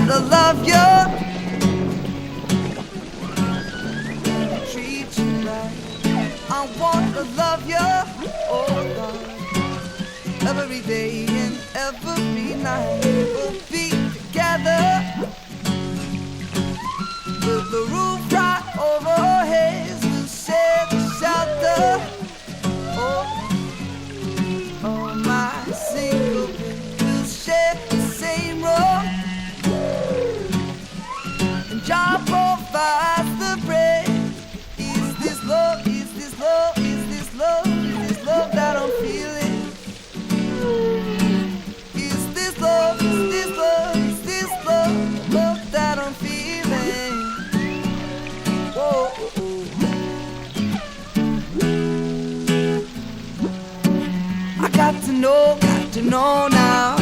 wanna love you, treat you right. I wanna love you, oh God, every day and every night. We'll be together with the roof right over our heads. We'll share the shelter. Oh my single bed. We'll share the same room, and Jah provides the bread. Is this love? Is this love? Is this love? Is this love that I'm feeling? Is this love? Is this love? Is this love? Love that I'm feeling? Whoa. I got to know now